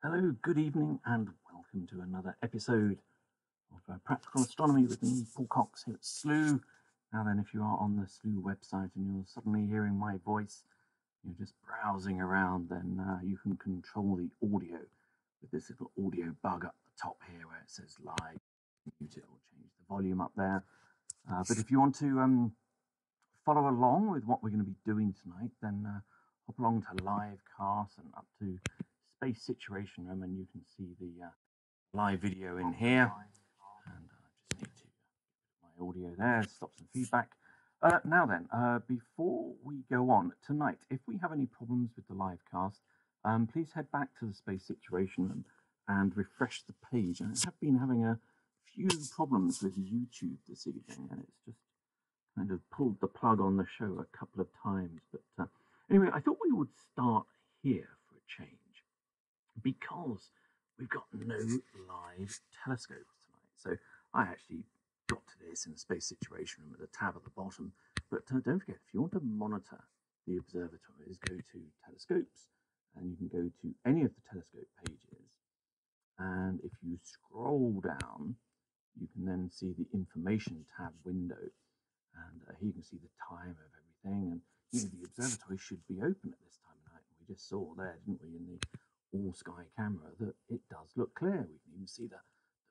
Hello, good evening, and welcome to another episode of Practical Astronomy with me, Paul Cox, here at Slooh. Now then, if you are on the Slooh website and you're suddenly hearing my voice, you're just browsing around, then you can control the audio with this little audio bug up the top here where it says live. Mute it or change the volume up there. But if you want to follow along with what we're going to be doing tonight, then hop along to Livecast and up to Space Situation Room, and you can see the live video in here. And I just need to get my audio there, stop some feedback. Now then, before we go on tonight, if we have any problems with the live cast, please head back to the Space Situation Room and refresh the page. And I have been having a few problems with YouTube this evening, and it's just kind of pulled the plug on the show a couple of times. But anyway, I thought we would start here for a change because we've got no live telescopes tonight. So I actually got to this in the Space Situation Room at the tab at the bottom. But don't forget, if you want to monitor the observatories, go to Telescopes, and you can go to any of the telescope pages. And if you scroll down, you can then see the Information tab window. And here you can see the time of everything. And the observatory should be open at this time of night. And we just saw there, didn't we, in the all-sky camera, that it does look clear. We can even see the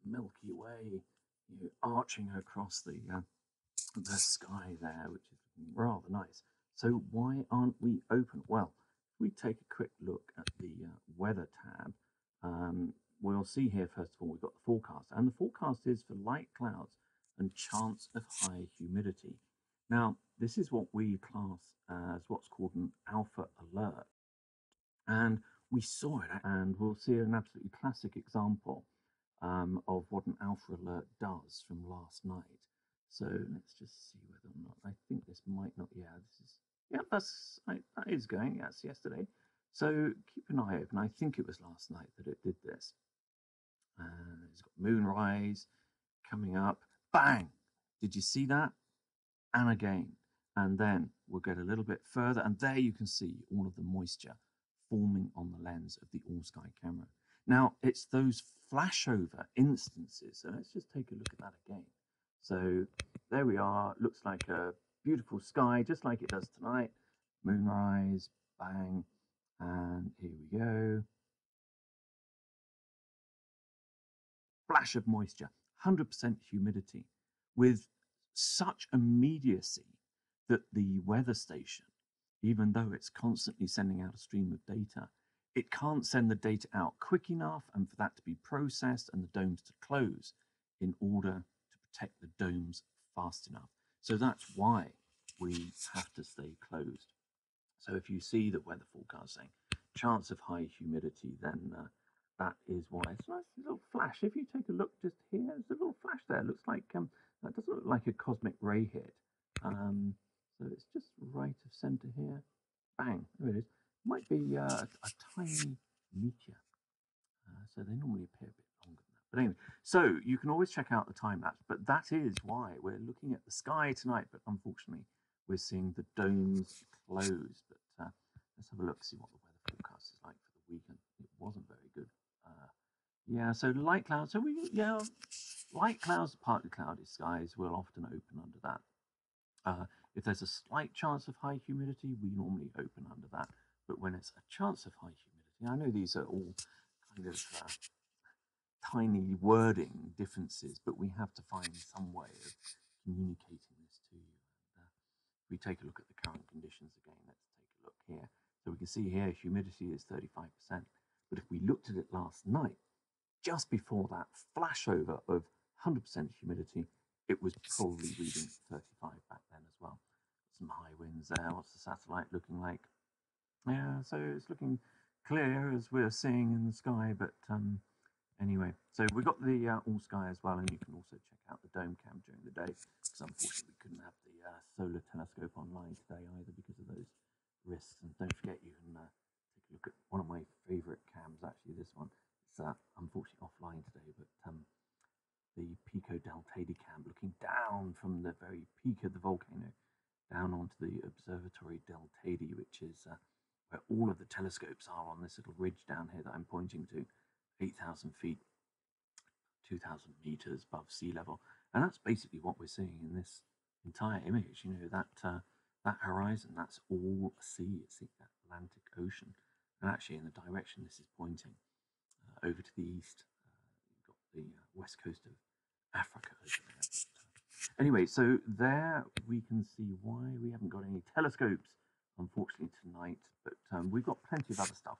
Milky Way arching across the sky there, which is rather nice. So why aren't we open? Well, if we take a quick look at the weather tab, we'll see here, first of all, we've got the forecast. And the forecast is for light clouds and chance of high humidity. Now, this is what we class as what's called an alpha alert. And we saw it, and we'll see an absolutely classic example of what an alpha alert does from last night. So let's just see whether or not, I think this might not, that is going, that's yesterday. So keep an eye open. I think it was last night that it did this. And it's got moonrise coming up. Bang! Did you see that? And again. And then we'll get a little bit further, and there you can see all of the moisture forming on the lens of the all-sky camera. Now, it's those flashover instances. So let's just take a look at that again. So there we are. Looks like a beautiful sky, just like it does tonight. Moonrise, bang, and here we go. Flash of moisture, 100% humidity, with such immediacy that the weather station, even though it's constantly sending out a stream of data, it can't send the data out quick enough and for that to be processed and the domes to close in order to protect the domes fast enough. So that's why we have to stay closed. So if you see the weather forecast saying chance of high humidity, then that is why. It's a nice little flash. If you take a look just here, there's a little flash there. It looks like that doesn't look like a cosmic ray hit. So it's just right of center here. Bang! There it is. Might be a tiny meteor. So they normally appear a bit longer than that. But anyway, so you can always check out the time lapse. But that is why we're looking at the sky tonight. But unfortunately, we're seeing the domes close. But let's have a look, see what the weather forecast is like for the weekend. It wasn't very good. Yeah, so light clouds. So light clouds, partly cloudy skies will often open under that. If there's a slight chance of high humidity, we normally open under that. But when it's a chance of high humidity, I know these are all kind of tiny wording differences, but we have to find some way of communicating this to you. And if we take a look at the current conditions again, let's take a look here. So we can see here humidity is 35%. But if we looked at it last night, just before that flashover of 100% humidity, it was probably reading 35 back then as well. Some high winds there. What's the satellite looking like? Yeah, so it's looking clear as we're seeing in the sky, but anyway, so we've got the all sky as well, and you can also check out the dome cam during the day, because unfortunately we couldn't have the solar telescope online today either because of those risks. And don't forget, you can take a look at one of my favourite cams, actually this one. It's unfortunately offline today, but the Pico del Teide cam, looking down from the very peak of the volcano down onto the Observatory del Teide, which is where all of the telescopes are on this little ridge down here that I'm pointing to, 8,000 feet, 2,000 meters above sea level. And that's basically what we're seeing in this entire image. You know, that horizon, that's all sea. It's the Atlantic Ocean. And actually in the direction this is pointing, over to the east, you've got the west coast of Africa over there. But, anyway, so there we can see why we haven't got any telescopes, unfortunately, tonight. But we've got plenty of other stuff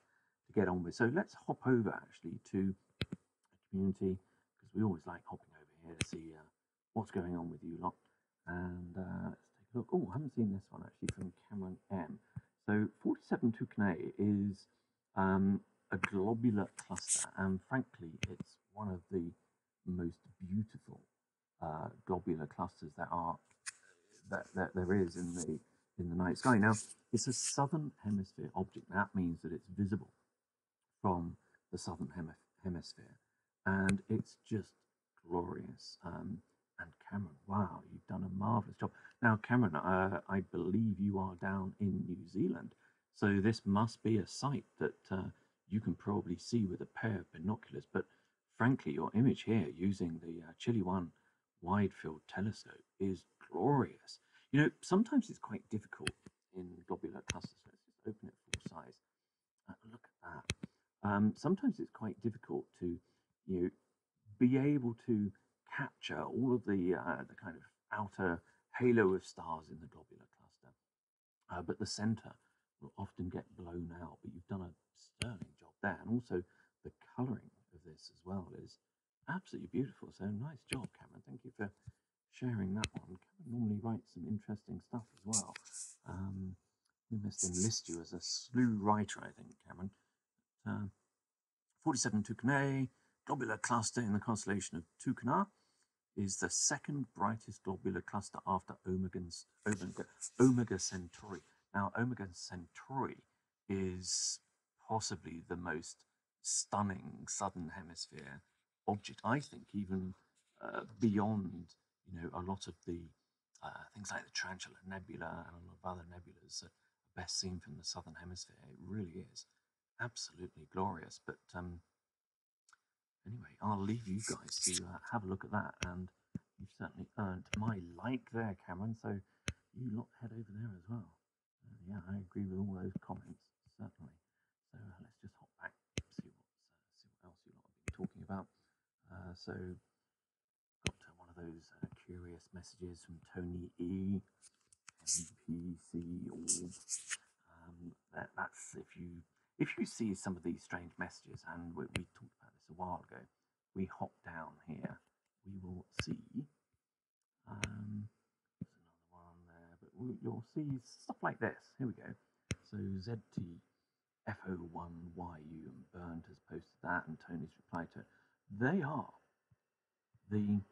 to get on with. So let's hop over, actually, to the community, because we always like hopping over here to see what's going on with you lot. And let's take a look. Oh, I haven't seen this one, actually, from Cameron M. So 47 Tucanae is a globular cluster, and frankly, it's one of the most beautiful globular clusters that there is in the night sky. Now, it's a southern hemisphere object. That means that it's visible from the southern hemisphere, and it's just glorious. And Cameron, wow, you've done a marvelous job. Now, Cameron, I believe you are down in New Zealand, so this must be a sight that you can probably see with a pair of binoculars. But frankly, your image here using the Chile 1 wide field telescope is glorious. You know, sometimes it's quite difficult in globular clusters. Let's just open it full size. Look at that. Sometimes it's quite difficult to, you know, be able to capture all of the kind of outer halo of stars in the globular cluster, but the center will often get blown out. But you've done a sterling job there, and also the colouring of this as well is absolutely beautiful. So nice job, Cameron. Thank you for sharing that one. Cameron normally writes some interesting stuff as well. We must enlist you as a Slooh writer, I think, Cameron. 47 Tucanae, globular cluster in the constellation of Tucana, is the second brightest globular cluster after Omega Centauri. Now, Omega Centauri is possibly the most stunning southern hemisphere object, I think, even beyond, you know, a lot of the things like the Tarantula Nebula and a lot of other nebulas that are best seen from the southern hemisphere. It really is absolutely glorious. But anyway, I'll leave you guys to have a look at that, and you've certainly earned my like there, Cameron, so you lot head over there as well. Yeah, I agree with all those comments, certainly. So let's just hop back, see what else you lot have been talking about. So got one of those curious messages from Tony E. MPC Orb. That's if you see some of these strange messages, and we talked about this a while ago, we hop down here, we will see. There's another one there, but you'll see stuff like this. Here we go. So ZTFO1YU and Bernd has posted that, and Tony's replied to it. They are the